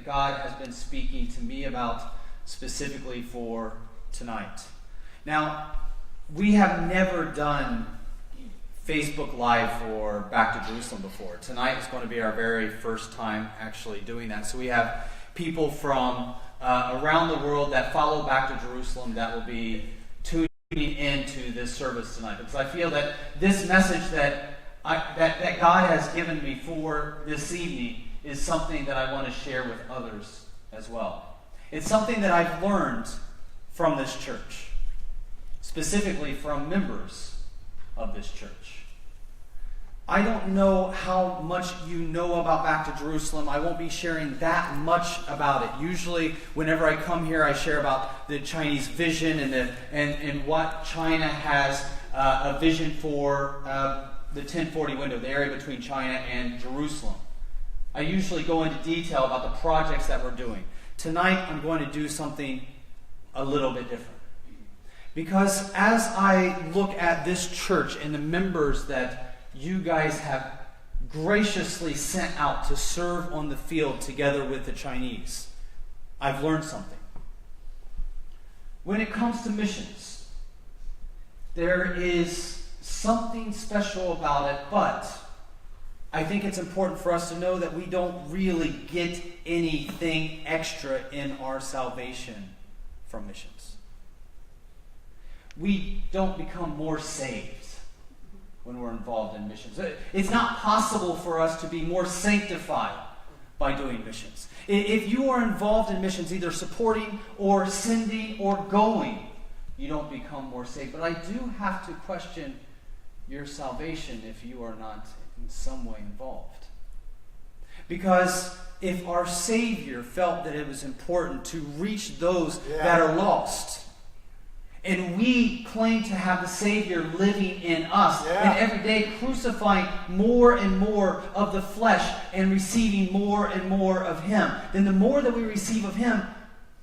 that God has been speaking to me about specifically for tonight. Now, we have never done Facebook Live for Back to Jerusalem before. Tonight is going to be our very first time actually doing that. So we have people from around the world that follow Back to Jerusalem that will be tuning into this service tonight. Because I feel that this message that God has given me for this evening is something that I want to share with others as well. It's something that I've learned from this church, specifically from members of this church. I don't know how much you know about Back to Jerusalem. I won't be sharing that much about it. Usually, whenever I come here, I share about the Chinese vision and what China has a vision for the 1040 window, the area between China and Jerusalem. I usually go into detail about the projects that we're doing. Tonight, I'm going to do something a little bit different. Because as I look at this church and the members that you guys have graciously sent out to serve on the field together with the Chinese, I've learned something. When it comes to missions, there is something special about it, but I think it's important for us to know that we don't really get anything extra in our salvation from missions. We don't become more saved when we're involved in missions. It's not possible for us to be more sanctified by doing missions. If you are involved in missions, either supporting or sending or going, you don't become more saved. But I do have to question your salvation if you are not in some way involved. Because if our Savior felt that it was important to reach those that are lost, and we claim to have the Savior living in us, and every day crucifying more and more of the flesh and receiving more and more of Him, then the more that we receive of Him,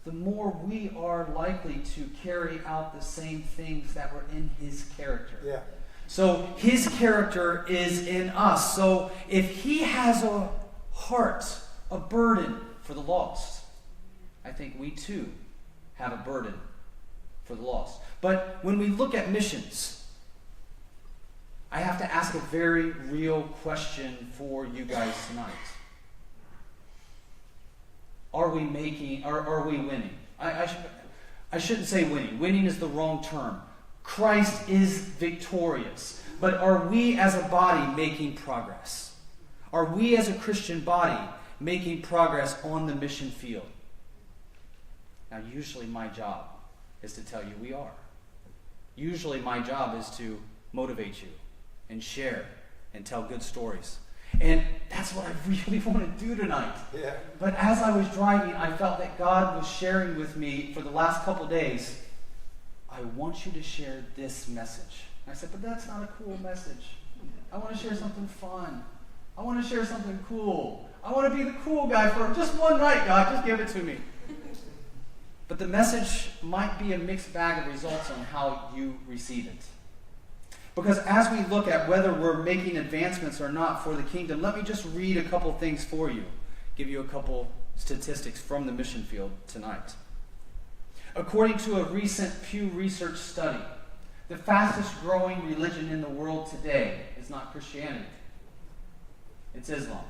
the more we are likely to carry out the same things that were in His character. Yeah. So His character is in us. So if He has a heart, a burden for the lost, I think we too have a burden for the lost. But when we look at missions, I have to ask a very real question for you guys tonight. Are we winning? I shouldn't say winning. Winning is the wrong term. Christ is victorious. But are we as a body making progress? Are we as a Christian body making progress on the mission field? Now, usually my job is to tell you we are. Usually my job is to motivate you and share and tell good stories. And that's what I really want to do tonight. Yeah. But as I was driving, I felt that God was sharing with me for the last couple days, I want you to share this message. And I said, but that's not a cool message. I want to share something fun. I want to share something cool. I want to be the cool guy for just one night, God. Just give it to me. But the message might be a mixed bag of results on how you receive it. Because as we look at whether we're making advancements or not for the kingdom, let me just read a couple things for you. Give you a couple statistics from the mission field tonight. According to a recent Pew Research study, the fastest growing religion in the world today is not Christianity. It's Islam.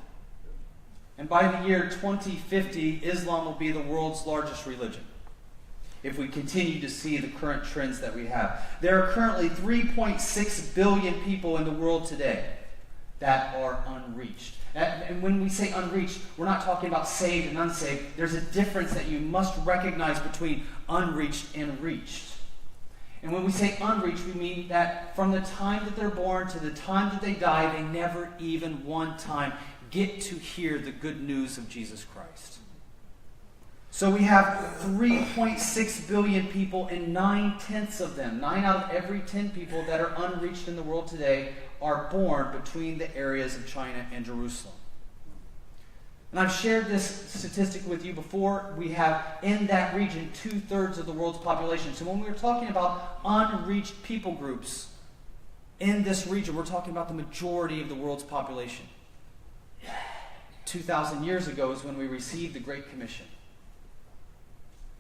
And by the year 2050, Islam will be the world's largest religion, if we continue to see the current trends that we have. There are currently 3.6 billion people in the world today that are unreached. And when we say unreached, we're not talking about saved and unsaved. There's a difference that you must recognize between unreached and reached. And when we say unreached, we mean that from the time that they're born to the time that they die, they never even one time get to hear the good news of Jesus Christ. So we have 3.6 billion people, and 9/10 of them, 9 out of every 10 people that are unreached in the world today are born between the areas of China and Jerusalem. And I've shared this statistic with you before. We have in that region 2/3 of the world's population. So when we're talking about unreached people groups in this region, we're talking about the majority of the world's population. 2,000 years ago is when we received the Great Commission.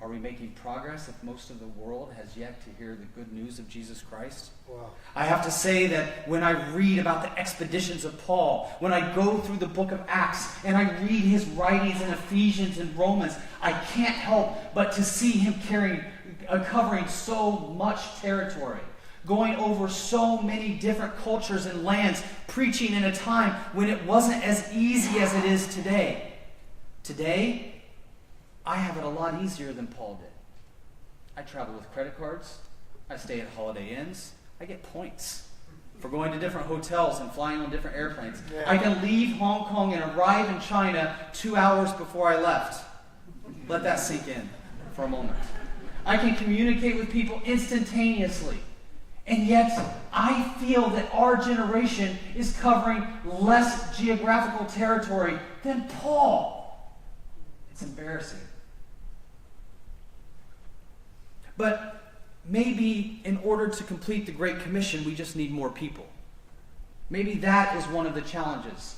Are we making progress if most of the world has yet to hear the good news of Jesus Christ? Wow. I have to say that when I read about the expeditions of Paul, when I go through the book of Acts, and I read his writings in Ephesians and Romans, I can't help but to see him covering so much territory, going over so many different cultures and lands, preaching in a time when it wasn't as easy as it is today. Today, I have it a lot easier than Paul did. I travel with credit cards. I stay at Holiday Inns. I get points for going to different hotels and flying on different airplanes. Yeah. I can leave Hong Kong and arrive in China 2 hours before I left. Let that sink in for a moment. I can communicate with people instantaneously. And yet, I feel that our generation is covering less geographical territory than Paul. It's embarrassing. But maybe in order to complete the Great Commission, we just need more people. Maybe that is one of the challenges.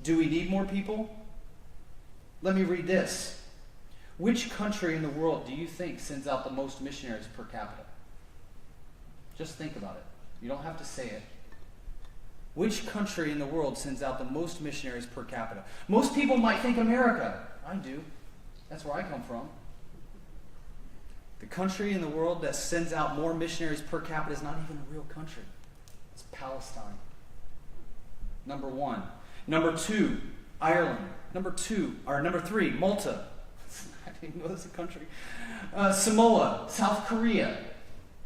Do we need more people? Let me read this. Which country in the world do you think sends out the most missionaries per capita? Just think about it. You don't have to say it. Which country in the world sends out the most missionaries per capita? Most people might think America. I do. That's where I come from. The country in the world that sends out more missionaries per capita is not even a real country. It's Palestine. Number 1. Number 2, Ireland. Number 3, Malta. I didn't even know this was a country. Samoa, South Korea.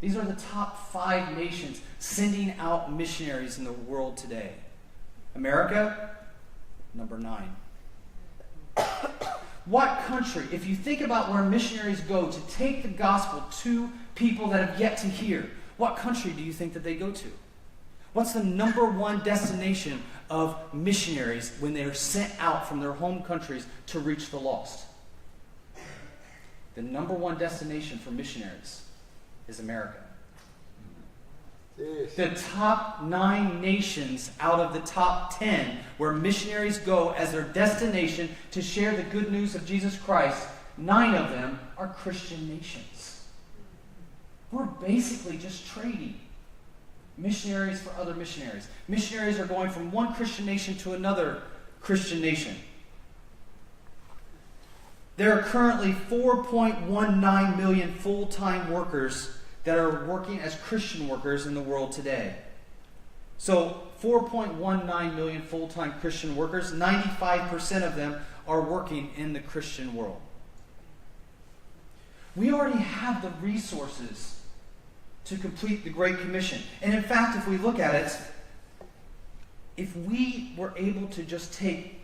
These are the top 5 nations sending out missionaries in the world today. America, number 9. What country, if you think about where missionaries go to take the gospel to people that have yet to hear, what country do you think that they go to? What's the number 1 destination of missionaries when they are sent out from their home countries to reach the lost? The number 1 destination for missionaries is America. Jeez. The top 9 nations out of the top 10 where missionaries go as their destination to share the good news of Jesus Christ, 9 of them are Christian nations. We're basically just trading missionaries for other missionaries. Missionaries are going from one Christian nation to another Christian nation. There are currently 4.19 million full-time workers that are working as Christian workers in the world today. So 4.19 million full-time Christian workers, 95% of them are working in the Christian world. We already have the resources to complete the Great Commission. And in fact, if we look at it, if we were able to just take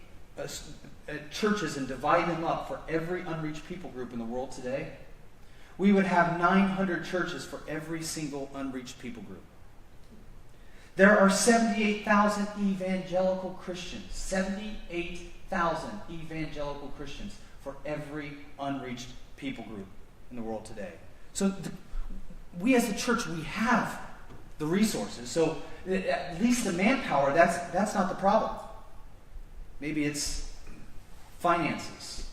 churches and divide them up for every unreached people group in the world today, we would have 900 churches for every single unreached people group. There are 78,000 evangelical Christians. 78,000 evangelical Christians for every unreached people group in the world today. So we as a church, we have the resources. So at least the manpower, that's not the problem. Maybe it's finances.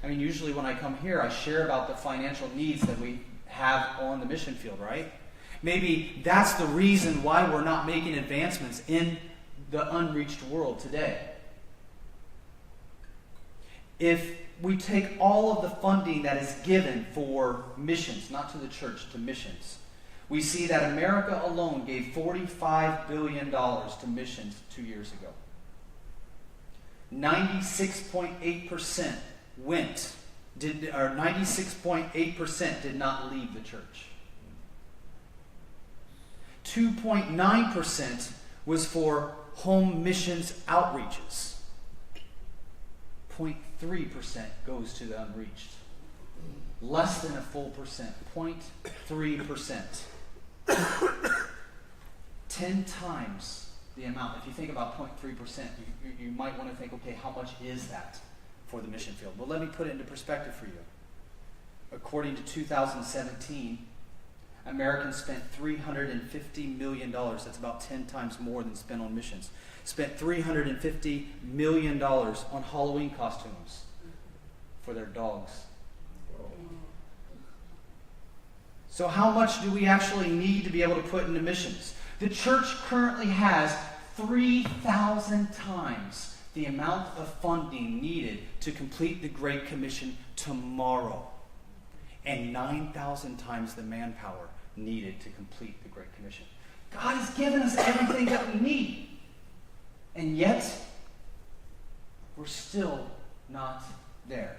I mean, usually when I come here, I share about the financial needs that we have on the mission field, right? Maybe that's the reason why we're not making advancements in the unreached world today. If we take all of the funding that is given for missions, not to the church, to missions, we see that America alone gave $45 billion to missions 2 years ago. 96.8% 96.8% did not leave the church. 2.9% was for home missions outreaches. 0.3% goes to the unreached. Less than a full percent, 0.3%. 10 times the amount. If you think about 0.3%, you might want to think, okay, how much is that for the mission field? Well, let me put it into perspective for you. According to 2017, Americans spent $350 million. That's about 10 times more than spent on missions. Spent $350 million on Halloween costumes for their dogs. So how much do we actually need to be able to put into missions? The church currently has 3,000 times the amount of funding needed to complete the Great Commission tomorrow, and 9,000 times the manpower needed to complete the Great Commission. God has given us everything that we need, and yet we're still not there.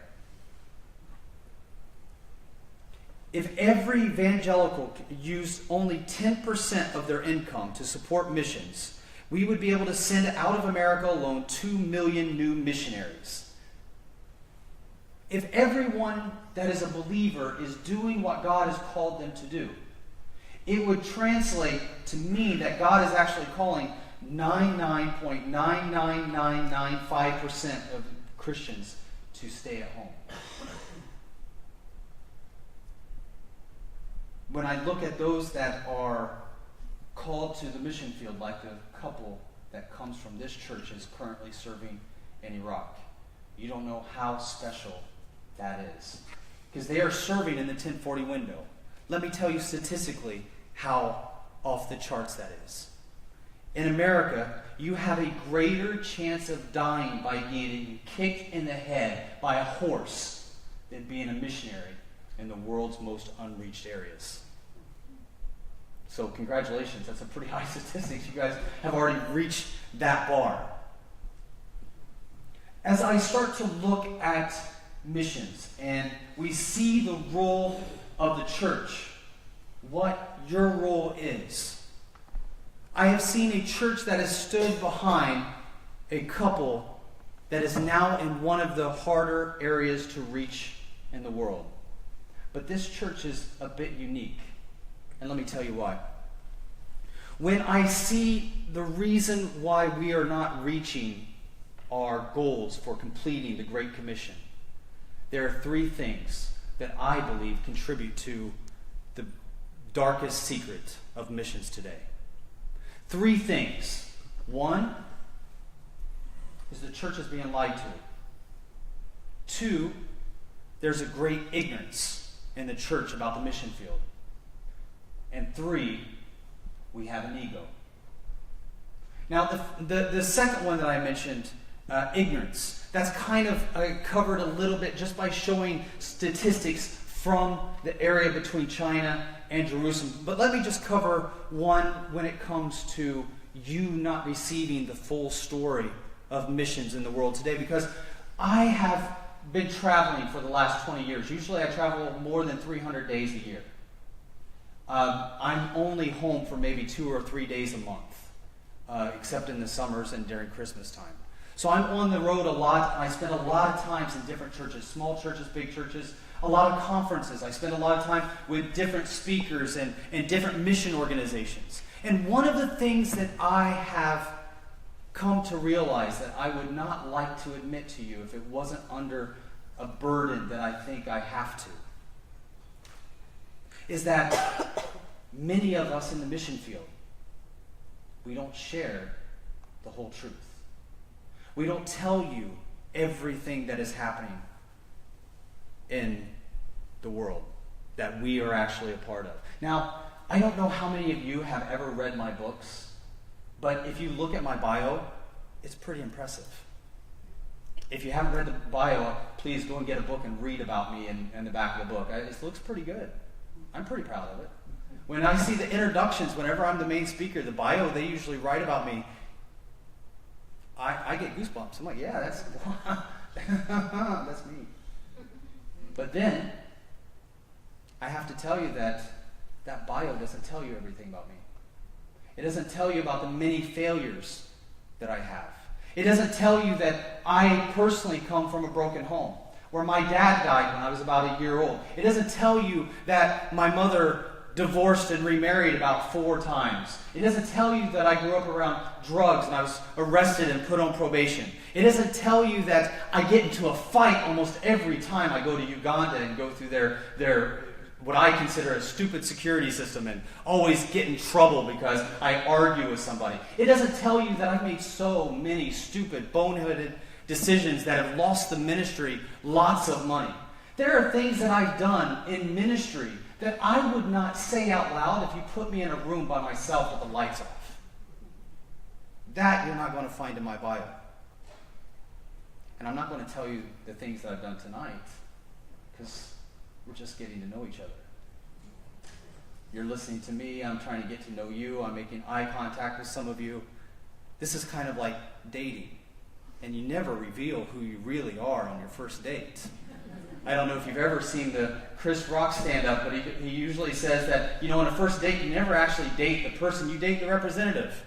If every evangelical used only 10% of their income to support missions, we would be able to send out of America alone 2 million new missionaries. If everyone that is a believer is doing what God has called them to do, it would translate to mean that God is actually calling 99.99995% of Christians to stay at home. When I look at those that are called to the mission field, like the couple that comes from this church is currently serving in Iraq, you don't know how special that is. Because they are serving in the 1040 window. Let me tell you statistically how off the charts that is. In America, you have a greater chance of dying by getting kicked in the head by a horse than being a missionary in the world's most unreached areas. So congratulations, that's a pretty high statistic. You guys have already reached that bar. As I start to look at missions and we see the role of the church, what your role is, I have seen a church that has stood behind a couple that is now in one of the harder areas to reach in the world. But this church is a bit unique. And let me tell you why. When I see the reason why we are not reaching our goals for completing the Great Commission, there are 3 things that I believe contribute to the darkest secret of missions today. 3 things. 1 is the church is being lied to. 2, there's a great ignorance in the church about the mission field. And 3, we have an ego. Now, the second one that I mentioned, ignorance, that's kind of covered a little bit just by showing statistics from the area between China and Jerusalem. But let me just cover one when it comes to you not receiving the full story of missions in the world today, because I have been traveling for the last 20 years. Usually I travel more than 300 days a year. I'm only home for maybe 2 or 3 days a month, except in the summers and during Christmas time. So I'm on the road a lot, and I spend a lot of times in different churches, small churches, big churches, a lot of conferences. I spend a lot of time with different speakers and different mission organizations. And one of the things that I have come to realize that I would not like to admit to you if it wasn't under a burden that I think I have to, is that many of us in the mission field, we don't share the whole truth. We don't tell you everything that is happening in the world that we are actually a part of. Now, I don't know how many of you have ever read my books, but if you look at my bio, it's pretty impressive. If you haven't read the bio, please go and get a book and read about me in the back of the book. It looks pretty good. I'm pretty proud of it. When I see the introductions, whenever I'm the main speaker, the bio they usually write about me, I get goosebumps. I'm like, yeah, that's me. But then, I have to tell you that bio doesn't tell you everything about me. It doesn't tell you about the many failures that I have. It doesn't tell you that I personally come from a broken home, where my dad died when I was about a year old. It doesn't tell you that my mother divorced and remarried about 4 times. It doesn't tell you that I grew up around drugs and I was arrested and put on probation. It doesn't tell you that I get into a fight almost every time I go to Uganda and go through their what I consider a stupid security system and always get in trouble because I argue with somebody. It doesn't tell you that I've made so many stupid, boneheaded decisions that have lost the ministry lots of money. There are things that I've done in ministry that I would not say out loud if you put me in a room by myself with the lights off. That you're not going to find in my Bible. And I'm not going to tell you the things that I've done tonight because we're just getting to know each other. You're listening to me. I'm trying to get to know you. I'm making eye contact with some of you. This is kind of like dating. And you never reveal who you really are on your first date. I don't know if you've ever seen the Chris Rock stand-up, but he usually says that, on a first date, you never actually date the person. You date the representative.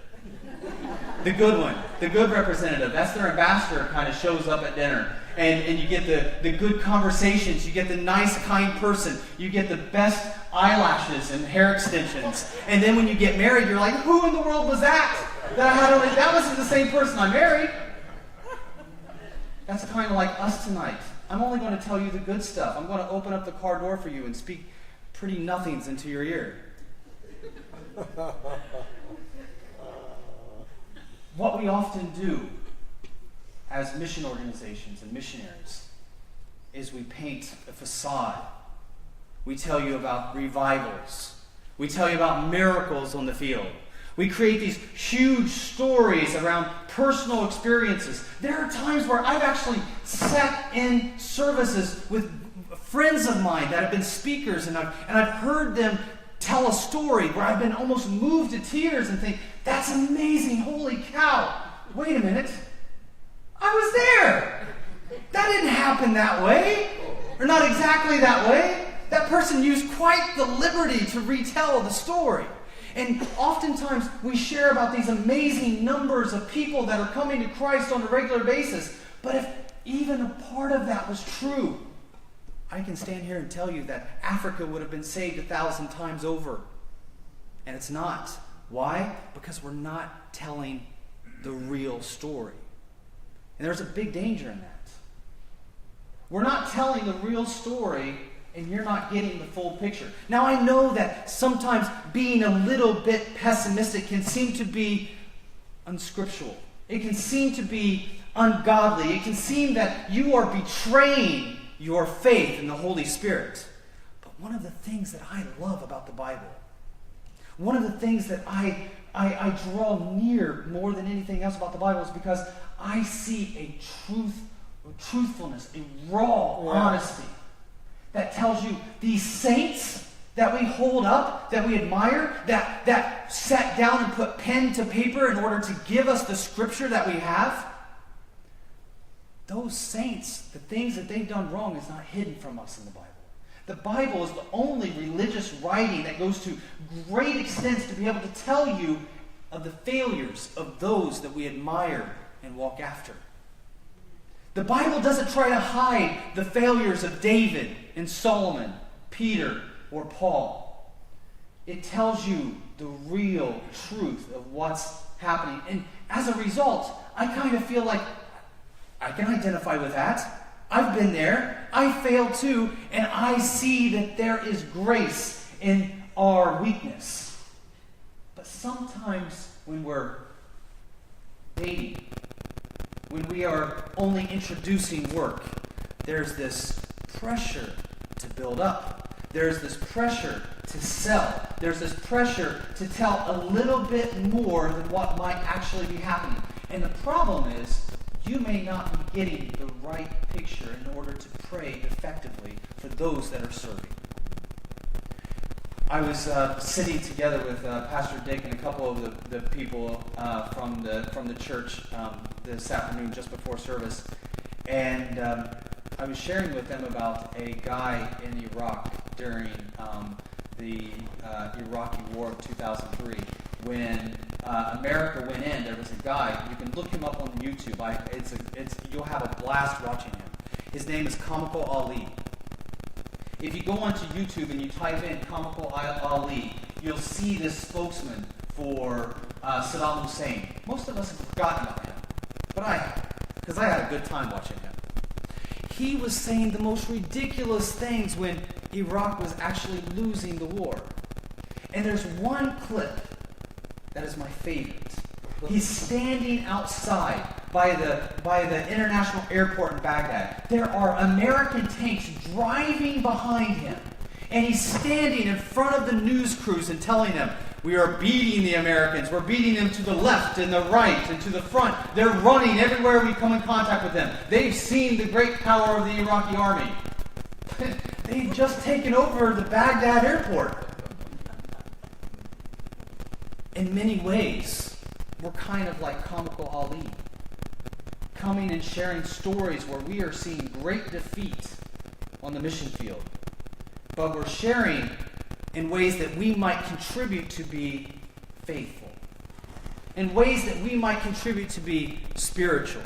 The good one. The good representative. That's their ambassador kind of shows up at dinner. And you get the good conversations. You get the nice, kind person. You get the best eyelashes and hair extensions. And then when you get married, you're like, who in the world was that? That wasn't the same person I married. That's kind of like us tonight. I'm only going to tell you the good stuff. I'm going to open up the car door for you and speak pretty nothings into your ear. What we often do as mission organizations and missionaries is we paint a facade. We tell you about revivals. We tell you about miracles on the field. We create these huge stories around personal experiences. There are times where I've actually sat in services with friends of mine that have been speakers, and I've heard them tell a story where I've been almost moved to tears and think, that's amazing, holy cow. Wait a minute. I was there. That didn't happen that way. Or not exactly that way. That person used quite the liberty to retell the story. And oftentimes we share about these amazing numbers of people that are coming to Christ on a regular basis. But if even a part of that was true, I can stand here and tell you that Africa would have been saved 1,000 times over. And it's not. Why? Because we're not telling the real story. And there's a big danger in that. We're not telling the real story, and you're not getting the full picture. Now, I know that sometimes being a little bit pessimistic can seem to be unscriptural. It can seem to be ungodly. It can seem that you are betraying your faith in the Holy Spirit. But one of the things that I love about the Bible, one of the things that I draw near more than anything else about the Bible is because I see a truthfulness, a raw honesty that tells you these saints that we hold up, that we admire, that sat down and put pen to paper in order to give us the scripture that we have, those saints, the things that they've done wrong is not hidden from us in the Bible. The Bible is the only religious writing that goes to great extents to be able to tell you of the failures of those that we admire and walk after. The Bible doesn't try to hide the failures of David and Solomon, Peter, or Paul. It tells you the real truth of what's happening. And as a result, I kind of feel like I can identify with that. I've been there. I failed too. And I see that there is grace in our weakness. But sometimes when we're dating, when we are only introducing work, there's this pressure to build up. There's this pressure to sell. There's this pressure to tell a little bit more than what might actually be happening. And the problem is, you may not be getting the right picture in order to pray effectively for those that are serving. I was sitting together with Pastor Dick and a couple of the people from the church this afternoon just before service, and I was sharing with them about a guy in Iraq during the Iraqi War of 2003. When America went in, there was a guy. You can look him up on YouTube. You'll have a blast watching him. His name is Comical Ali. If you go onto YouTube and you type in Comical Ali, you'll see this spokesman for Saddam Hussein. Most of us have forgotten about him, but I have, because I had a good time watching him. He was saying the most ridiculous things when Iraq was actually losing the war. And there's one clip that is my favorite. He's standing outside by the international airport in Baghdad. There are American tanks driving behind him. And he's standing in front of the news crews and telling them, we are beating the Americans. We're beating them to the left and the right and to the front. They're running everywhere we come in contact with them. They've seen the great power of the Iraqi army. They've just taken over the Baghdad airport. In many ways, we're kind of like Comical Ali, coming and sharing stories where we are seeing great defeat on the mission field. But we're sharing in ways that we might contribute to be faithful, in ways that we might contribute to be spiritual.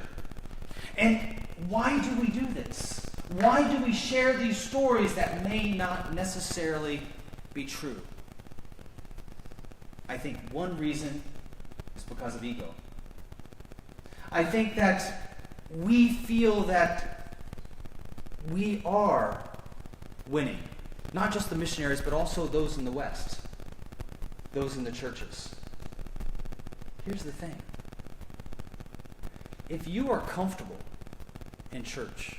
And why do we do this? Why do we share these stories that may not necessarily be true? I think one reason is because of ego. I think that we feel that we are winning. Not just the missionaries, but also those in the West, those in the churches. Here's the thing. If you are comfortable in church,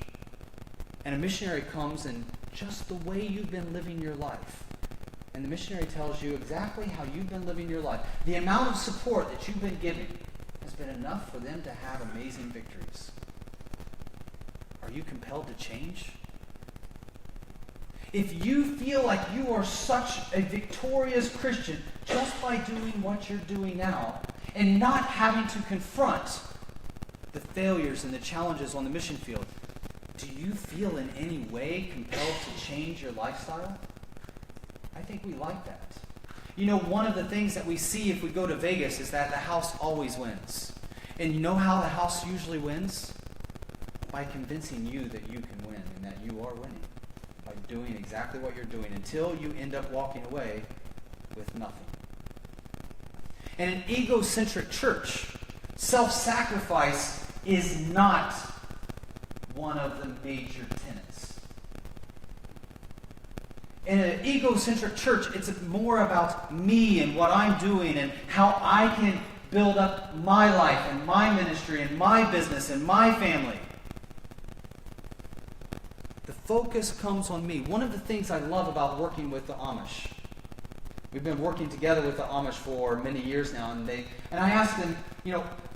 and a missionary comes and just the way you've been living your life, and the missionary tells you exactly how you've been living your life, the amount of support that you've been giving has been enough for them to have amazing victories. Are you compelled to change? If you feel like you are such a victorious Christian just by doing what you're doing now and not having to confront the failures and the challenges on the mission field, do you feel in any way compelled to change your lifestyle? I think we like that. You know, one of the things that we see if we go to Vegas is that the house always wins. And you know how the house usually wins? By convincing you that you can win and that you are winning. By doing exactly what you're doing until you end up walking away with nothing. In an egocentric church, self-sacrifice is not one of the major tenets. In an egocentric church, it's more about me and what I'm doing and how I can build up my life and my ministry and my business and my family. The focus comes on me. One of the things I love about working with the Amish, we've been working together with the Amish for many years now, and I asked them,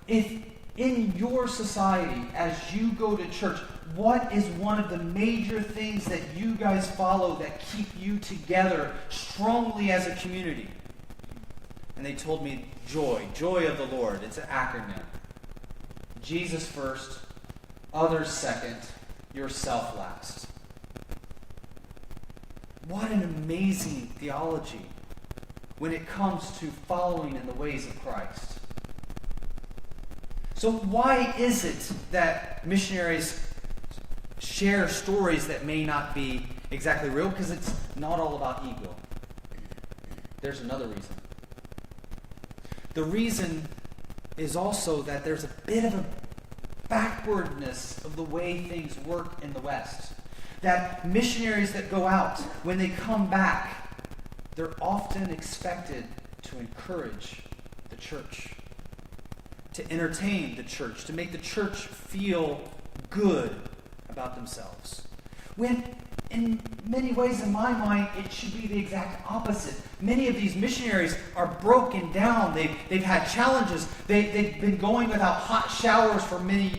if in your society, as you go to church, what is one of the major things that you guys follow that keep you together strongly as a community? And they told me joy of the Lord. It's an acronym. Jesus first, others second, yourself last. What an amazing theology when it comes to following in the ways of Christ. So why is it that missionaries share stories that may not be exactly real? Because it's not all about ego. There's another reason. The reason is also that there's a bit of a backwardness of the way things work in the West. That missionaries that go out, when they come back, they're often expected to encourage the church, to entertain the church, to make the church feel good about themselves. When, in many ways, in my mind, it should be the exact opposite. Many of these missionaries are broken down. They've had challenges. They've been going without hot showers for many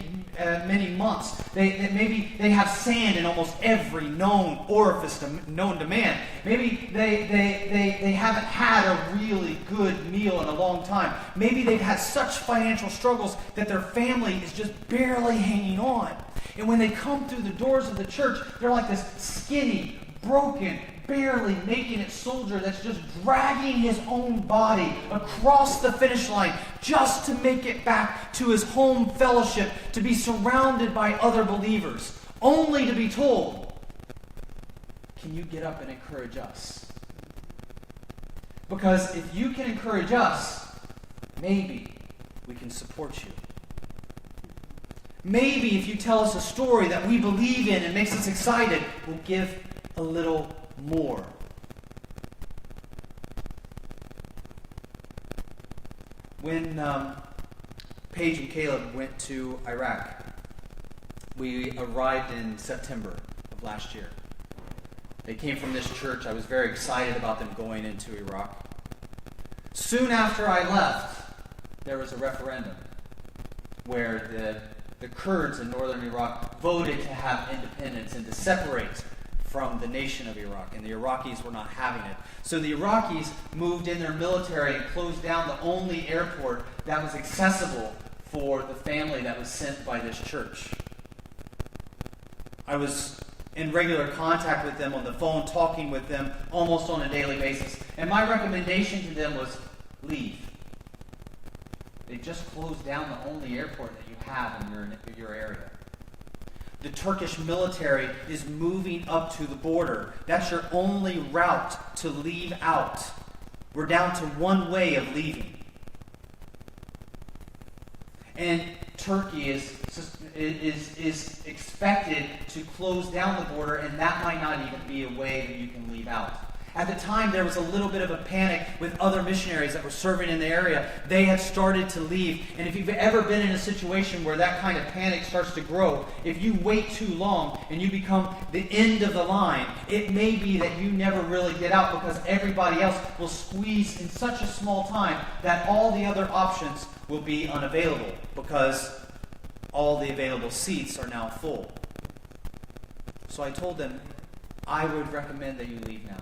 months. Maybe they have sand in almost every known orifice known to man. Maybe they haven't had a really good meal in a long time. Maybe they've had such financial struggles that their family is just barely hanging on. And when they come through the doors of the church, they're like this skinny, broken, barely making it soldier that's just dragging his own body across the finish line just to make it back to his home fellowship, to be surrounded by other believers, only to be told, can you get up and encourage us? Because if you can encourage us, maybe we can support you. Maybe if you tell us a story that we believe in and makes us excited, we'll give a little more. When Paige and Caleb went to Iraq, we arrived in September of last year. They came from this church. I was very excited about them going into Iraq. Soon after I left, there was a referendum where the Kurds in northern Iraq voted to have independence and to separate from the nation of Iraq, and the Iraqis were not having it. So the Iraqis moved in their military and closed down the only airport that was accessible for the family that was sent by this church. I was in regular contact with them on the phone, talking with them almost on a daily basis. And my recommendation to them was, leave. They just closed down the only airport that you have in your area. The Turkish military is moving up to the border. That's your only route to leave out. We're down to one way of leaving. And Turkey is expected to close down the border, and that might not even be a way that you can leave out. At the time, there was a little bit of a panic with other missionaries that were serving in the area. They had started to leave. And if you've ever been in a situation where that kind of panic starts to grow, if you wait too long and you become the end of the line, it may be that you never really get out because everybody else will squeeze in such a small time that all the other options will be unavailable because all the available seats are now full. So I told them, I would recommend that you leave now.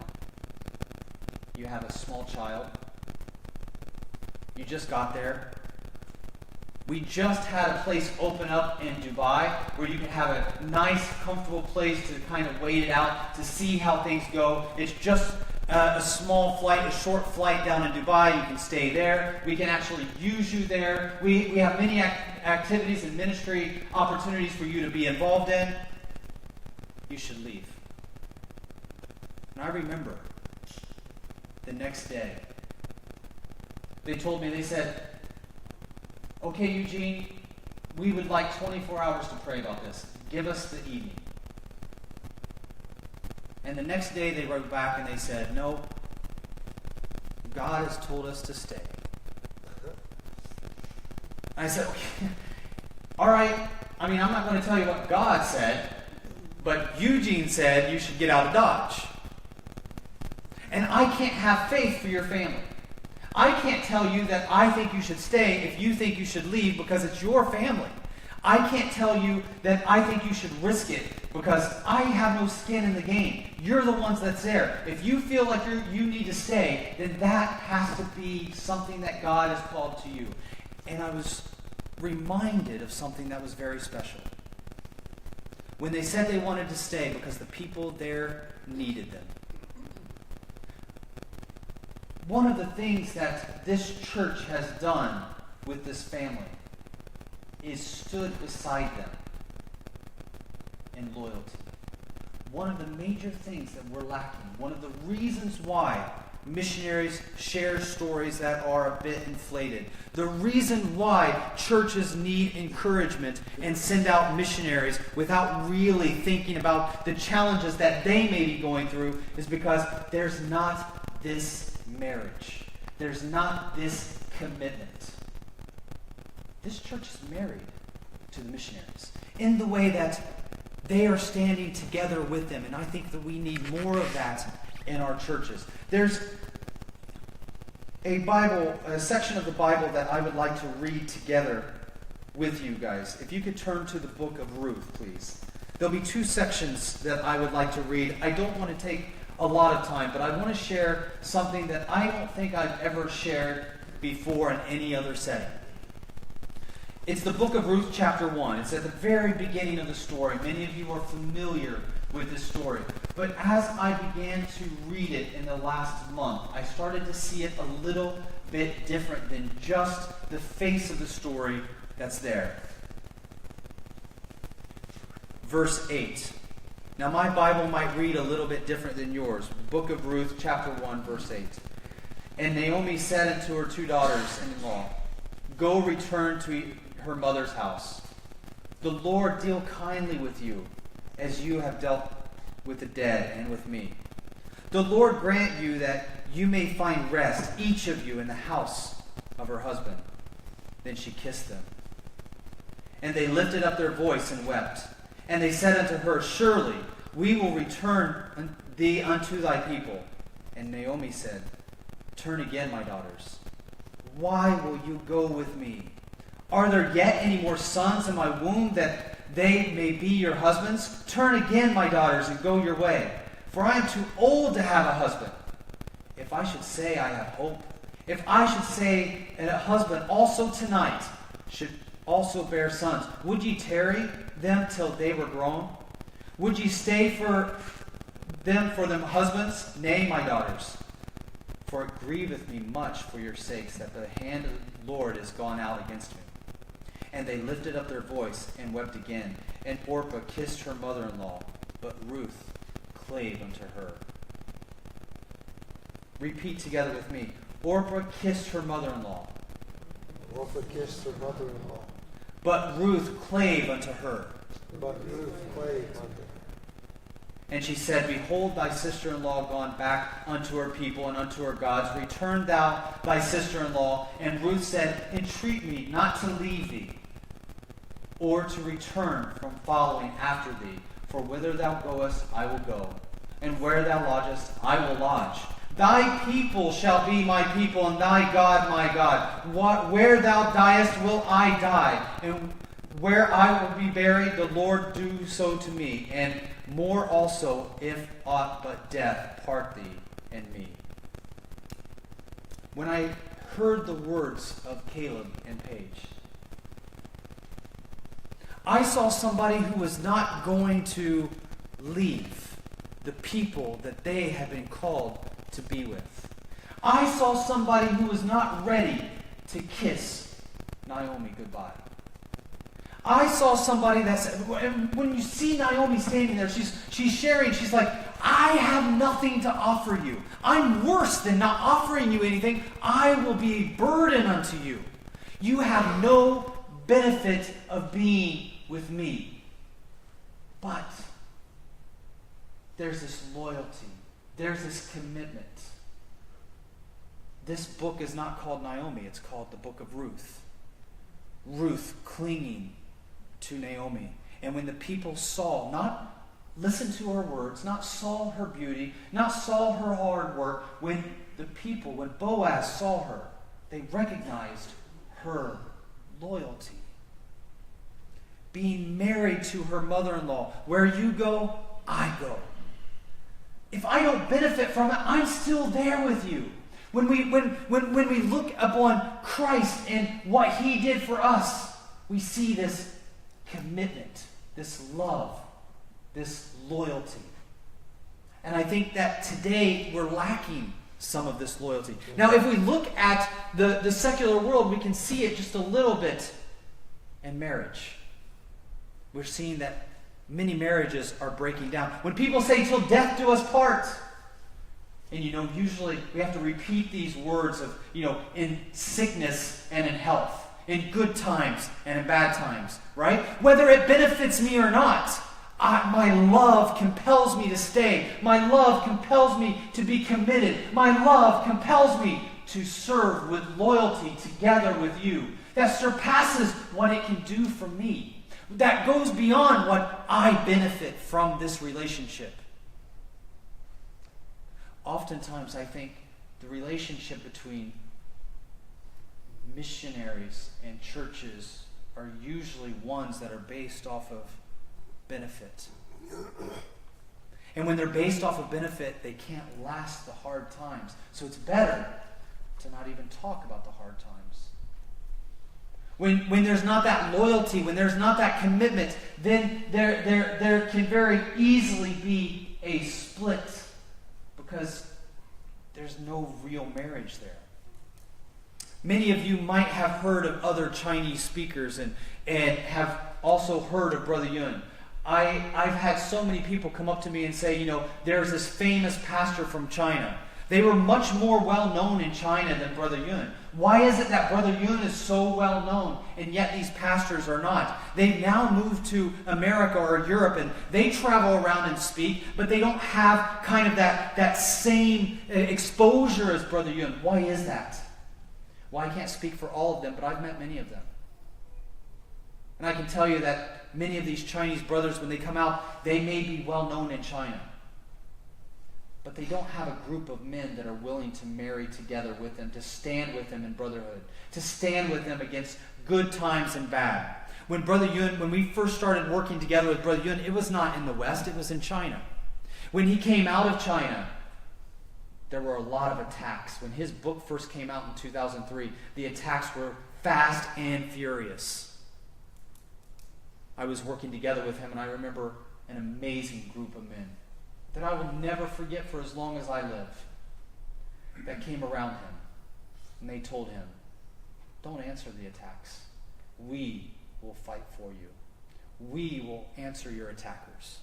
You have a small child. You just got there. We just had a place open up in Dubai where you can have a nice, comfortable place to kind of wait it out, to see how things go. It's just a small flight, a short flight down in Dubai. You can stay there. We can actually use you there. We have many activities and ministry opportunities for you to be involved in. You should leave. And I remember the next day, they told me, they said, okay, Eugene, we would like 24 hours to pray about this. Give us the evening. And the next day they wrote back and they said, no, God has told us to stay. I said, okay, all right, I mean, I'm not going to tell you what God said, but Eugene said you should get out of Dodge. And I can't have faith for your family. I can't tell you that I think you should stay if you think you should leave because it's your family. I can't tell you that I think you should risk it because I have no skin in the game. You're the ones that's there. If you feel like you need to stay, then that has to be something that God has called to you. And I was reminded of something that was very special. When they said they wanted to stay because the people there needed them. One of the things that this church has done with this family is stood beside them in loyalty. One of the major things that we're lacking, one of the reasons why missionaries share stories that are a bit inflated, the reason why churches need encouragement and send out missionaries without really thinking about the challenges that they may be going through is because there's not this marriage. There's not this commitment. This church is married to the missionaries in the way that they are standing together with them. And I think that we need more of that in our churches. There's a section of the Bible that I would like to read together with you guys. If you could turn to the book of Ruth, please. There'll be two sections that I would like to read. I don't want to take a lot of time, but I want to share something that I don't think I've ever shared before in any other setting. It's the book of Ruth, chapter 1. It's at the very beginning of the story. Many of you are familiar with this story. But as I began to read it in the last month, I started to see it a little bit different than just the face of the story that's there. Verse 8. Now, my Bible might read a little bit different than yours. Book of Ruth, chapter 1, verse 8. And Naomi said unto her two daughters-in-law, Go return to her mother's house. The Lord deal kindly with you, as you have dealt with the dead and with me. The Lord grant you that you may find rest, each of you, in the house of her husband. Then she kissed them. And they lifted up their voice and wept. And they said unto her, Surely we will return thee unto thy people. And Naomi said, Turn again, my daughters. Why will you go with me? Are there yet any more sons in my womb that they may be your husbands? Turn again, my daughters, and go your way. For I am too old to have a husband. If I should say I have hope, if I should say and a husband also tonight should also bear sons, would ye tarry them till they were grown? Would ye stay for them husbands? Nay, my daughters. For it grieveth me much for your sakes that the hand of the Lord is gone out against me. And they lifted up their voice and wept again. And Orpah kissed her mother-in-law, but Ruth clave unto her. Repeat together with me. Orpah kissed her mother-in-law. Orpah kissed her mother-in-law. But Ruth clave unto her. But Ruth clave unto her. And she said, Behold, thy sister-in-law gone back unto her people and unto her gods. Return thou thy sister-in-law. And Ruth said, Entreat me not to leave thee, or to return from following after thee. For whither thou goest, I will go, and where thou lodgest, I will lodge. Thy people shall be my people, and thy God my God. Where thou diest will I die, and where I will be buried, the Lord do so to me, and more also, if aught but death part thee and me. When I heard the words of Caleb and Paige, I saw somebody who was not going to leave the people that they had been called to be with. I saw somebody who was not ready to kiss Naomi goodbye. I saw somebody that said, when you see Naomi standing there, she's sharing, she's like, I have nothing to offer you. I'm worse than not offering you anything. I will be a burden unto you. You have no benefit of being with me. But there's this loyalty. There's this commitment. This book is not called Naomi. It's called the book of Ruth. Ruth clinging to Naomi. And when the people saw, not listened to her words, not saw her beauty, not saw her hard work, when Boaz saw her, they recognized her loyalty. Being married to her mother-in-law. Where you go, I go. If I don't benefit from it, I'm still there with you. When we look upon Christ and what he did for us, we see this commitment, this love, this loyalty. And I think that today we're lacking some of this loyalty. Now, if we look at the secular world, we can see it just a little bit in marriage. We're seeing that many marriages are breaking down. When people say, till death do us part, and usually we have to repeat these words of, in sickness and in health, in good times and in bad times, right? Whether it benefits me or not, my love compels me to stay. My love compels me to be committed. My love compels me to serve with loyalty together with you. That surpasses what it can do for me. That goes beyond what I benefit from this relationship. Oftentimes, I think the relationship between missionaries and churches are usually ones that are based off of benefit. And when they're based off of benefit, they can't last the hard times. So it's better to not even talk about the hard times. When there's not that loyalty, when there's not that commitment, then there can very easily be a split because there's no real marriage there. Many of you might have heard of other Chinese speakers and have also heard of Brother Yun. I've had so many people come up to me and say, there's this famous pastor from China They were much more well-known in China than Brother Yun. Why is it that Brother Yun is so well-known, and yet these pastors are not? They've now moved to America or Europe, and they travel around and speak, but they don't have kind of that same exposure as Brother Yun. Why is that? Well, I can't speak for all of them, but I've met many of them. And I can tell you that many of these Chinese brothers, when they come out, they may be well-known in China. But they don't have a group of men that are willing to marry together with them, to stand with them in brotherhood, to stand with them against good times and bad. When we first started working together with Brother Yun, it was not in the West, it was in China. When he came out of China, there were a lot of attacks. When his book first came out in 2003, the attacks were fast and furious. I was working together with him, and I remember an amazing group of men that I will never forget for as long as I live, that came around him. And they told him, don't answer the attacks. We will fight for you. We will answer your attackers.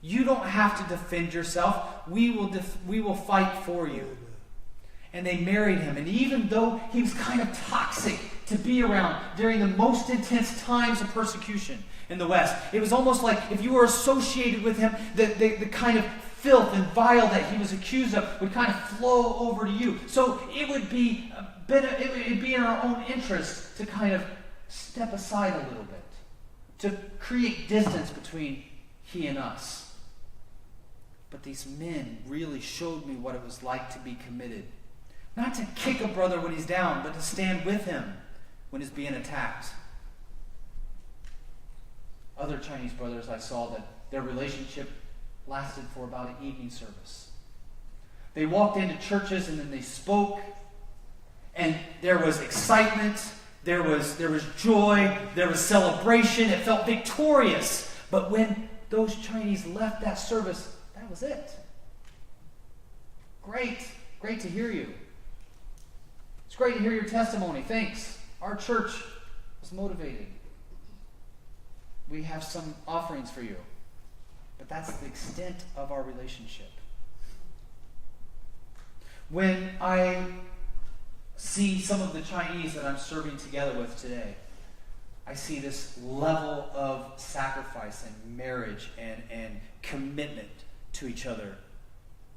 You don't have to defend yourself. We will fight for you. And they married him. And even though he was kind of toxic to be around during the most intense times of persecution in the West, it was almost like if you were associated with him, the kind of filth and vile that he was accused of would kind of flow over to you. So it would be in our own interest to kind of step aside a little bit, to create distance between he and us. But these men really showed me what it was like to be committed. Not to kick a brother when he's down, but to stand with him when he's being attacked. Other Chinese brothers, I saw that their relationship lasted for about an evening service. They walked into churches and then they spoke, and there was excitement, there was joy, there was celebration. It felt victorious. But when those Chinese left that service, that was it. Great to hear you. It's great to hear your testimony. Thanks. Our church was motivated. We have some offerings for you. But that's the extent of our relationship. When I see some of the Chinese that I'm serving together with today, I see this level of sacrifice and marriage and commitment to each other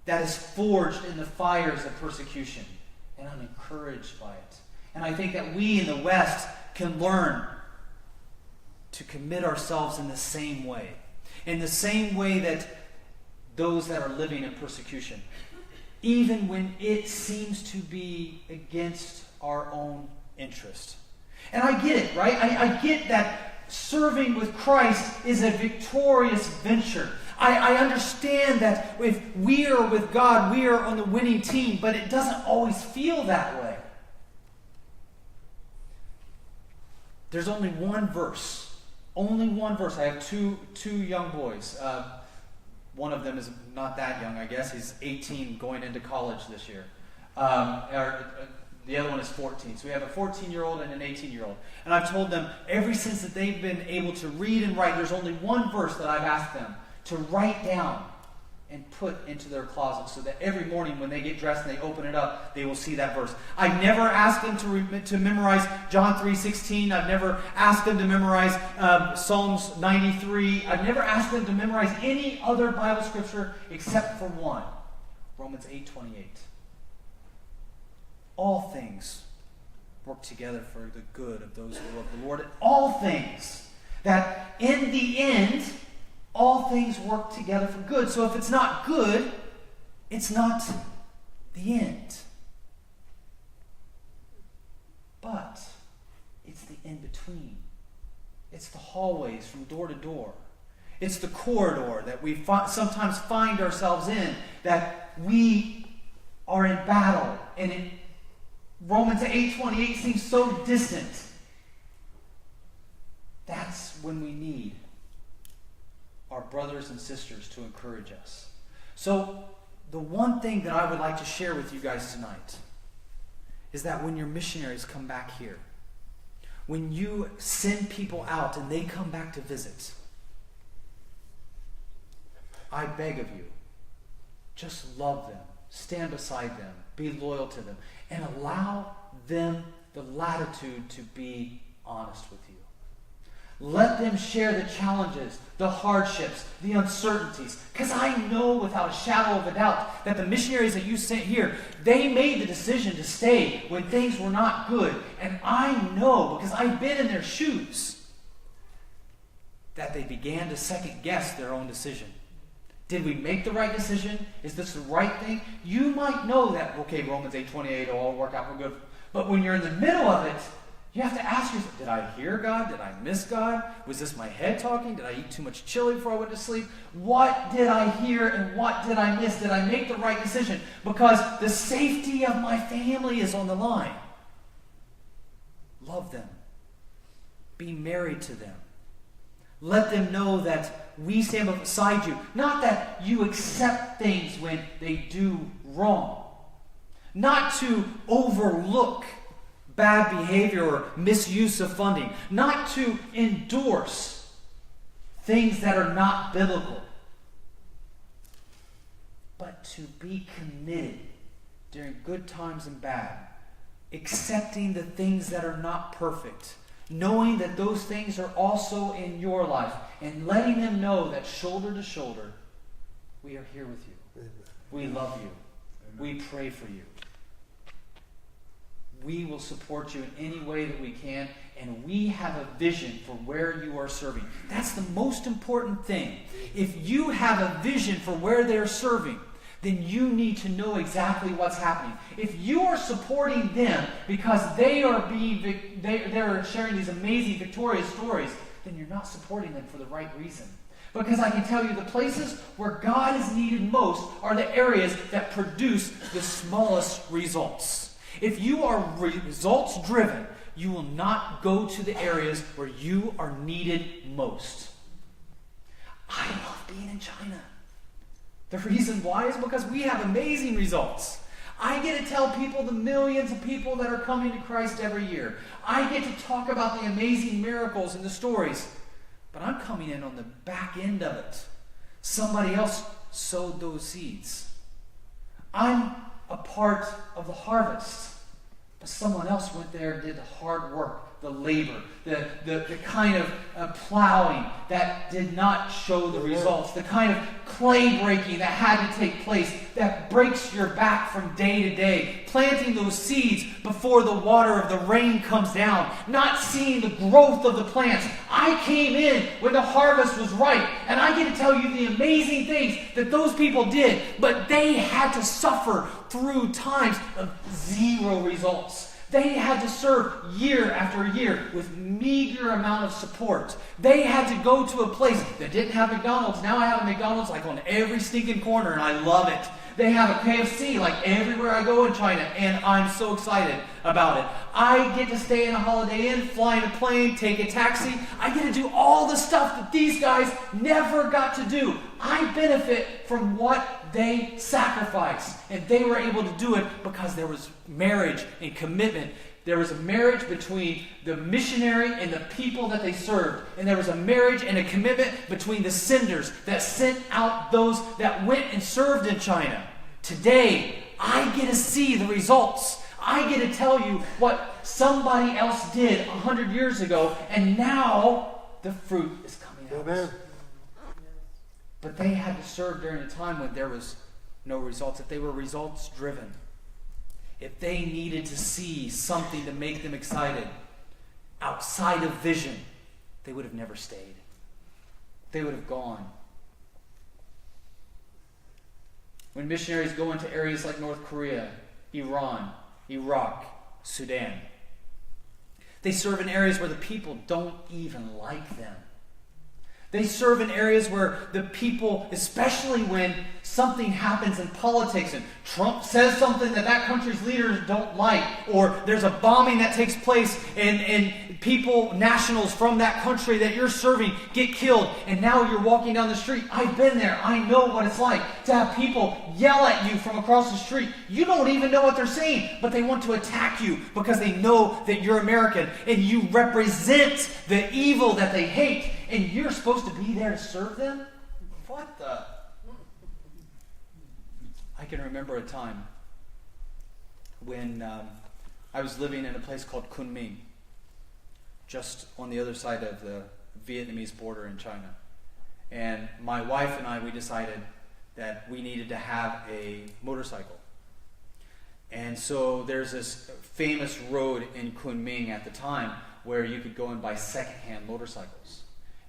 that is forged in the fires of persecution. And I'm encouraged by it. And I think that we in the West can learn to commit ourselves in the same way. In the same way that those that are living in persecution, even when it seems to be against our own interest. And I get it, right? I get that serving with Christ is a victorious venture. I understand that if we are with God, we are on the winning team, but it doesn't always feel that way. There's only one verse. Only one verse. I have two young boys. One of them is not that young, I guess. He's 18 going into college this year. The other one is 14. So we have a 14-year-old and an 18-year-old. And I've told them, ever since that they've been able to read and write, there's only one verse that I've asked them to write down and put into their closet so that every morning when they get dressed and they open it up, they will see that verse. I've never asked them to memorize John 3:16. I've never asked them to memorize Psalms 93. I've never asked them to memorize any other Bible scripture except for one, Romans 8:28. All things work together for the good of those who love the Lord. And all things, that in the end, all things work together for good. So if it's not good, it's not the end. But it's the in-between. It's the hallways from door to door. It's the corridor that we sometimes find ourselves in, that we are in battle. And Romans 8:28 seems so distant. That's when we need our brothers and sisters to encourage us. So, the one thing that I would like to share with you guys tonight is that when your missionaries come back here, when you send people out and they come back to visit, I beg of you, just love them, stand beside them, be loyal to them, and allow them the latitude to be honest with you. Let them share the challenges, the hardships, the uncertainties. Because I know without a shadow of a doubt that the missionaries that you sent here, they made the decision to stay when things were not good. And I know, because I've been in their shoes, that they began to second guess their own decision. Did we make the right decision? Is this the right thing? You might know that, okay, Romans 8:28 will all work out for good. But when you're in the middle of it, you have to ask yourself, did I hear God? Did I miss God? Was this my head talking? Did I eat too much chili before I went to sleep? What did I hear and what did I miss? Did I make the right decision? Because the safety of my family is on the line. Love them. Be married to them. Let them know that we stand beside you. Not that you accept things when they do wrong. Not to overlook bad behavior or misuse of funding. Not to endorse things that are not biblical. But to be committed during good times and bad. Accepting the things that are not perfect. Knowing that those things are also in your life. And letting them know that shoulder to shoulder, we are here with you. Amen. We love you. Amen. We pray for you. We will support you in any way that we can, and we have a vision for where you are serving. That's the most important thing. If you have a vision for where they're serving, then you need to know exactly what's happening. If you are supporting them because they're sharing these amazing, victorious stories, then you're not supporting them for the right reason. Because I can tell you the places where God is needed most are the areas that produce the smallest results. If you are results driven, you will not go to the areas where you are needed most. I love being in China. The reason why is because we have amazing results. I get to tell people the millions of people that are coming to Christ every year. I get to talk about the amazing miracles and the stories. But I'm coming in on the back end of it. Somebody else sowed those seeds. I'm a part of the harvest. But someone else went there and did the hard work, the labor, the kind of plowing that did not show the results, the kind of clay breaking that had to take place that breaks your back from day to day, planting those seeds before the water of the rain comes down, not seeing the growth of the plants. I came in when the harvest was ripe, and I get to tell you the amazing things that those people did, but they had to suffer through times of zero results. They had to serve year after year with meager amount of support. They had to go to a place that didn't have McDonald's. Now I have a McDonald's like on every stinking corner, and I love it. They have a KFC like everywhere I go in China, and I'm so excited about it. I get to stay in a Holiday Inn, fly in a plane, take a taxi. I get to do all the stuff that these guys never got to do. I benefit from what they sacrificed, and they were able to do it because there was marriage and commitment. There was a marriage between the missionary and the people that they served. And there was a marriage and a commitment between the senders that sent out those that went and served in China. Today, I get to see the results. I get to tell you what somebody else did 100 years ago, and now the fruit is coming out. Amen. But they had to serve during a time when there was no results, if they were results driven. If they needed to see something to make them excited outside of vision, they would have never stayed. They would have gone. When missionaries go into areas like North Korea, Iran, Iraq, Sudan, they serve in areas where the people don't even like them. They serve in areas where the people, especially when something happens in politics and Trump says something that country's leaders don't like, or there's a bombing that takes place and people, nationals from that country that you're serving get killed, and now you're walking down the street. I've been there. I know what it's like to have people yell at you from across the street. You don't even know what they're saying, but they want to attack you because they know that you're American and you represent the evil that they hate. And you're supposed to be there to serve them? What the? I I can remember a time when I was living in a place called Kunming, just on the other side of the Vietnamese border in China. And my wife and I, we decided that we needed to have a motorcycle. And so there's this famous road in Kunming at the time where you could go and buy secondhand motorcycles.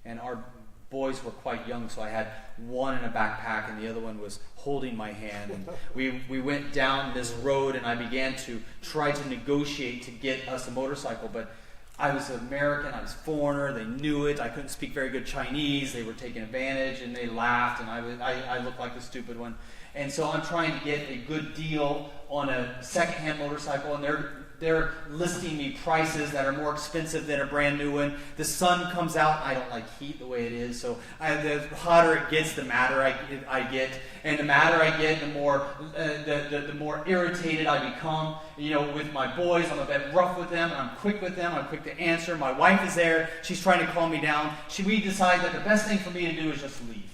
And our boys were quite young, so I had one in a backpack and the other one was holding my hand. And we went down this road and I began to try to negotiate to get us a motorcycle. But I was American, I was foreigner, they knew it, I couldn't speak very good Chinese, they were taking advantage and they laughed and I looked like the stupid one. And so I'm trying to get a good deal on a secondhand motorcycle, and they're listing me prices that are more expensive than a brand new one. The sun comes out. I don't like heat the way it is, so the hotter it gets, the madder I get, and the madder I get, the more irritated I become. With my boys, I'm a bit rough with them. I'm quick with them. I'm quick to answer. My wife is there. She's trying to calm me down. We decide that the best thing for me to do is just leave.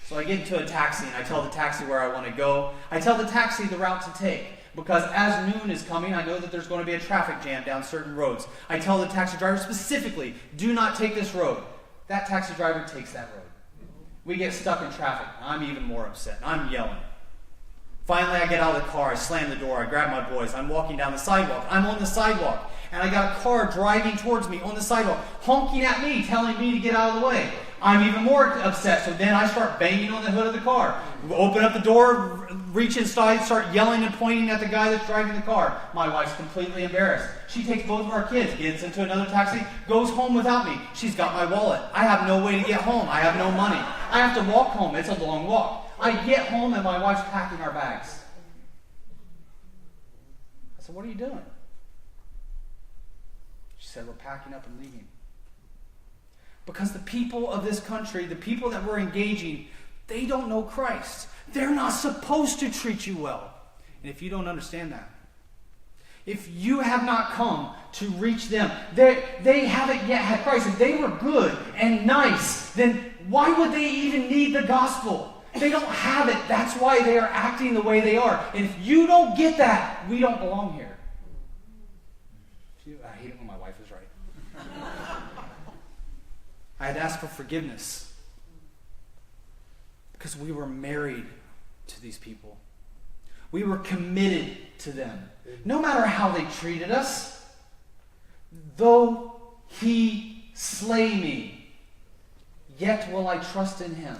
So I get into a taxi and I tell the taxi where I want to go. I tell the taxi the route to take, because as noon is coming, I know that there's going to be a traffic jam down certain roads. I tell the taxi driver specifically, do not take this road. That taxi driver takes that road. We get stuck in traffic. I'm even more upset. I'm yelling. Finally, I get out of the car. I slam the door. I grab my boys. I'm walking down the sidewalk. I'm on the sidewalk. And I got a car driving towards me on the sidewalk, honking at me, telling me to get out of the way. I'm even more upset, so then I start banging on the hood of the car. Open up the door, reach inside, start yelling and pointing at the guy that's driving the car. My wife's completely embarrassed. She takes both of our kids, gets into another taxi, goes home without me. She's got my wallet. I have no way to get home. I have no money. I have to walk home. It's a long walk. I get home and my wife's packing our bags. I said, what are you doing? She said, we're packing up and leaving. Because the people of this country, the people that we're engaging, they don't know Christ. They're not supposed to treat you well. And if you don't understand that, if you have not come to reach them, they haven't yet had Christ. If they were good and nice, then why would they even need the gospel? They don't have it. That's why they are acting the way they are. And if you don't get that, we don't belong here. I hate it when my wife is right. I had asked for forgiveness because we were married to these people. We were committed to them. No matter how they treated us, though he slay me, yet will I trust in him.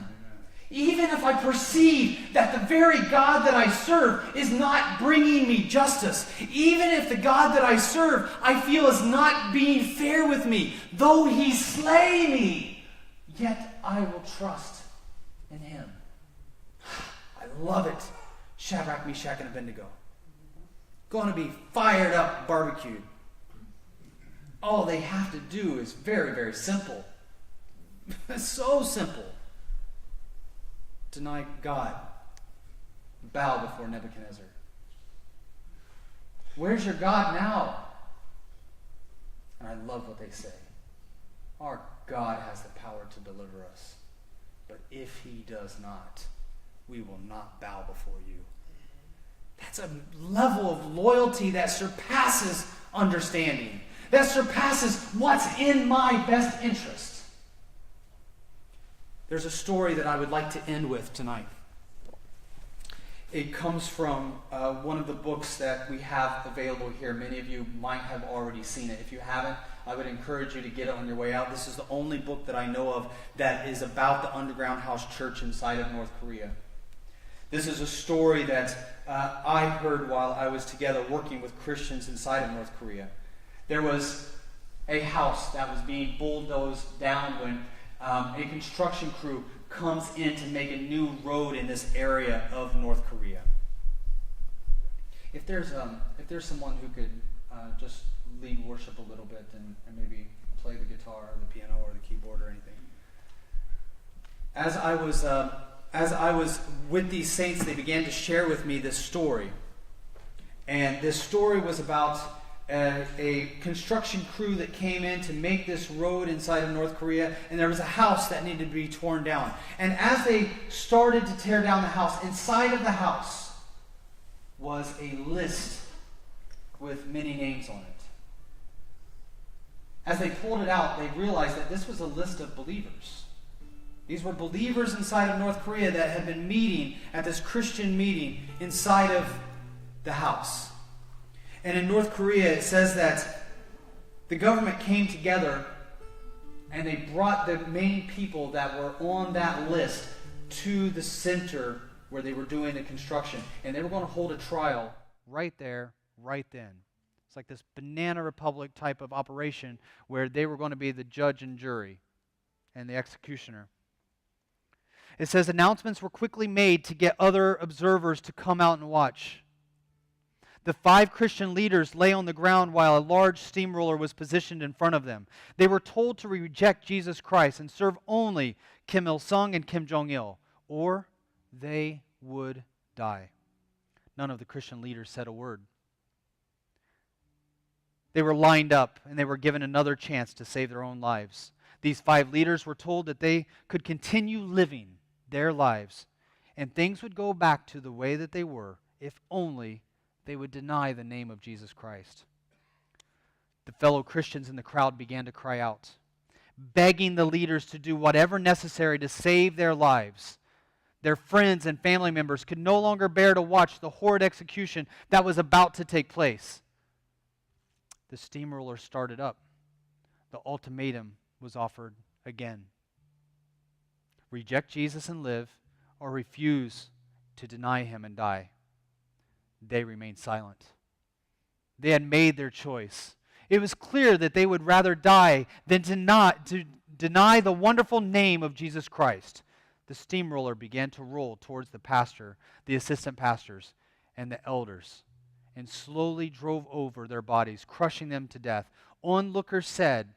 Even if I perceive that the very God that I serve is not bringing me justice, even if the God that I serve I feel is not being fair with me, though he slay me, yet I will trust in him. I love it. Shadrach, Meshach, and Abednego. Going to be fired up, barbecued. All they have to do is very, very simple. It's so simple. Deny God. Bow before Nebuchadnezzar. Where's your God now? And I love what they say. Our God has the power to deliver us. But if he does not, we will not bow before you. That's a level of loyalty that surpasses understanding. That surpasses what's in my best interest. There's a story that I would like to end with tonight. It comes from one of the books that we have available here. Many of you might have already seen it. If you haven't, I would encourage you to get it on your way out. This is the only book that I know of that is about the underground house church inside of North Korea. This is a story that I heard while I was together working with Christians inside of North Korea. There was a house that was being bulldozed down when a construction crew comes in to make a new road in this area of North Korea. If there's someone who could just lead worship a little bit and maybe play the guitar or the piano or the keyboard or anything. As I was with these saints, they began to share with me this story. And this story was about a construction crew that came in to make this road inside of North Korea, and there was a house that needed to be torn down. And as they started to tear down the house, inside of the house was a list with many names on it. As they pulled it out, they realized that this was a list of believers. These were believers inside of North Korea that had been meeting at this Christian meeting inside of the house. And in North Korea, it says that the government came together and they brought the main people that were on that list to the center where they were doing the construction. And they were going to hold a trial right there, right then. It's like this banana republic type of operation where they were going to be the judge and jury and the executioner. It says announcements were quickly made to get other observers to come out and watch. The 5 Christian leaders lay on the ground while a large steamroller was positioned in front of them. They were told to reject Jesus Christ and serve only Kim Il-sung and Kim Jong-il, or they would die. None of the Christian leaders said a word. They were lined up and they were given another chance to save their own lives. These 5 leaders were told that they could continue living their lives and things would go back to the way that they were if only they would deny the name of Jesus Christ. The fellow Christians in the crowd began to cry out, begging the leaders to do whatever necessary to save their lives. Their friends and family members could no longer bear to watch the horrid execution that was about to take place. The steamroller started up. The ultimatum was offered again. Reject Jesus and live, or refuse to deny him and die. They remained silent. They had made their choice. It was clear that they would rather die than to deny the wonderful name of Jesus Christ. The steamroller began to roll towards the pastor, the assistant pastors, and the elders, and slowly drove over their bodies, crushing them to death. Onlookers said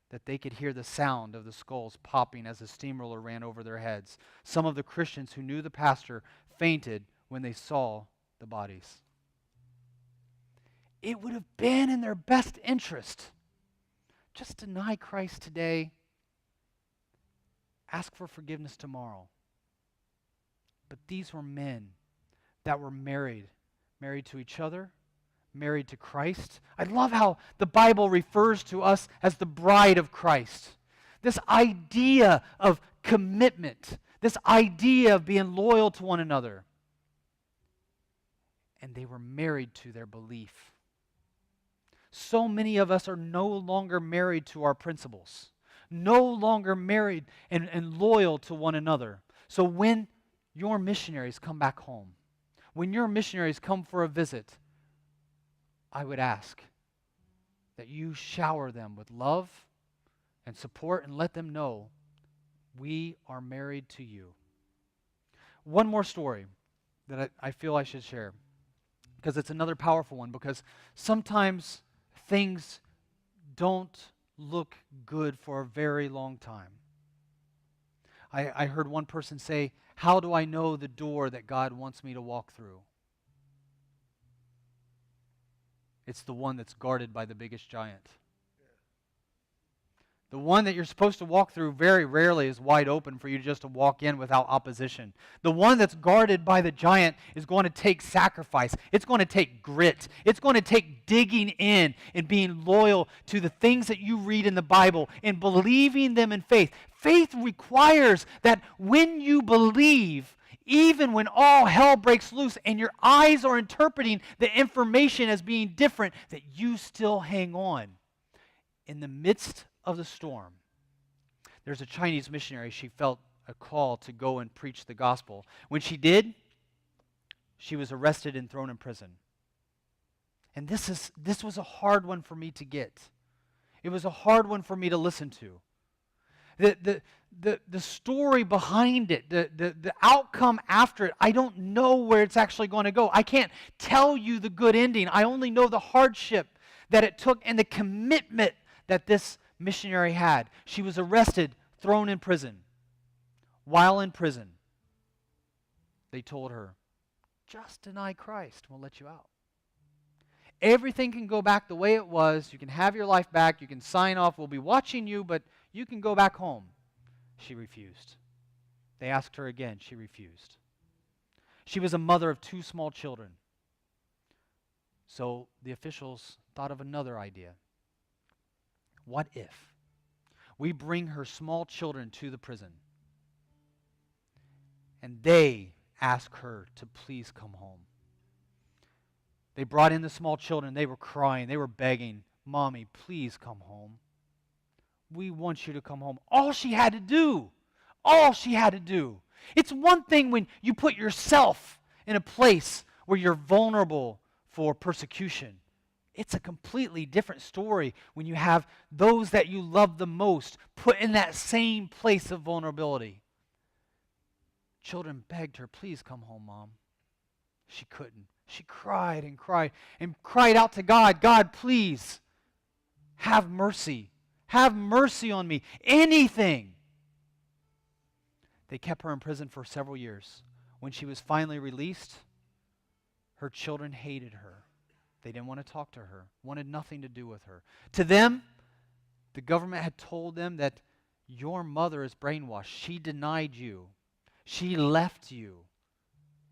that they could hear the sound of the skulls popping as the steamroller ran over their heads. Some of the Christians who knew the pastor fainted when they saw the bodies. It would have been in their best interest. Just deny Christ today. Ask for forgiveness tomorrow. But these were men that were married to each other, married to Christ. I love how the Bible refers to us as the bride of Christ. This idea of commitment, this idea of being loyal to one another. And they were married to their belief. So many of us are no longer married to our principles, no longer married and loyal to one another. So when your missionaries come back home, when your missionaries come for a visit, I would ask that you shower them with love and support and let them know we are married to you. One more story that I feel I should share, because it's another powerful one, because sometimes things don't look good for a very long time. I heard one person say, how do I know the door that God wants me to walk through? It's the one that's guarded by the biggest giant. The one that you're supposed to walk through very rarely is wide open for you just to walk in without opposition. The one that's guarded by the giant is going to take sacrifice. It's going to take grit. It's going to take digging in and being loyal to the things that you read in the Bible and believing them in faith. Faith requires that when you believe, even when all hell breaks loose and your eyes are interpreting the information as being different, that you still hang on in the midst of the storm. There's a Chinese missionary. She felt a call to go and preach the gospel. When she did, she was arrested and thrown in prison. And this was a hard one for me to get. It was a hard one for me to listen to. The story behind it, the outcome after it, I don't know where it's actually going to go. I can't tell you the good ending. I only know the hardship that it took and the commitment that this missionary had. She was arrested, thrown in prison. While in prison, they told her, just deny Christ, we'll let you out. Everything can go back the way it was. You can have your life back. You can sign off. We'll be watching you, but you can go back home. She refused. They asked her again. She refused. She was a mother of 2 small children. So the officials thought of another idea. What if we bring her small children to the prison and they ask her to please come home? They brought in the small children. They were crying. They were begging, Mommy, please come home. We want you to come home. All she had to do. It's one thing when you put yourself in a place where you're vulnerable for persecution. It's a completely different story when you have those that you love the most put in that same place of vulnerability. Children begged her, please come home, Mom. She couldn't. She cried and cried out to God, God, please, have mercy. Have mercy on me. Anything. They kept her in prison for several years. When she was finally released, her children hated her. They didn't want to talk to her, wanted nothing to do with her. To them, the government had told them that your mother is brainwashed. She denied you. She left you.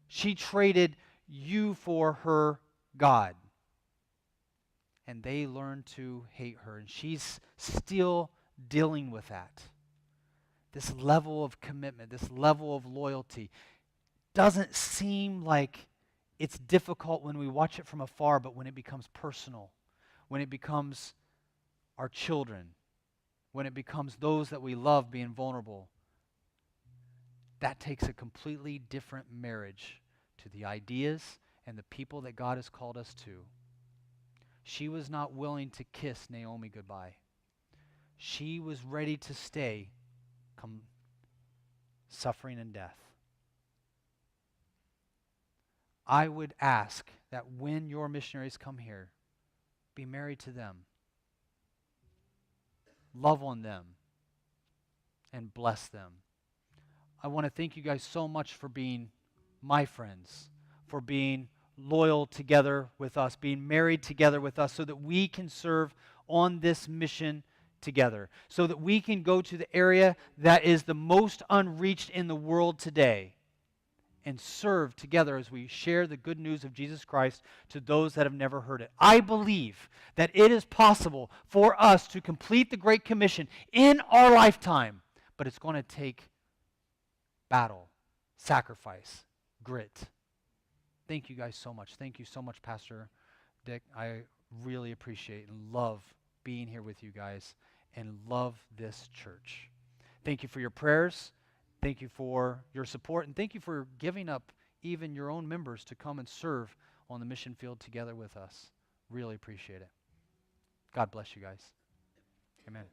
She traded you for her God. And they learned to hate her. And she's still dealing with that. This level of commitment, this level of loyalty doesn't seem like it's difficult when we watch it from afar, but when it becomes personal, when it becomes our children, when it becomes those that we love being vulnerable, that takes a completely different marriage to the ideas and the people that God has called us to. She was not willing to kiss Naomi goodbye. She was ready to stay come suffering and death. I would ask that when your missionaries come here, be married to them, love on them, and bless them. I want to thank you guys so much for being my friends, for being loyal together with us, being married together with us so that we can serve on this mission together, so that we can go to the area that is the most unreached in the world today and serve together as we share the good news of Jesus Christ to those that have never heard it. I believe that it is possible for us to complete the Great Commission in our lifetime, but it's going to take battle, sacrifice, grit. Thank you guys so much. Thank you so much, Pastor Dick. I really appreciate and love being here with you guys and love this church. Thank you for your prayers. Thank you for your support, and thank you for giving up even your own members to come and serve on the mission field together with us. Really appreciate it. God bless you guys. Amen.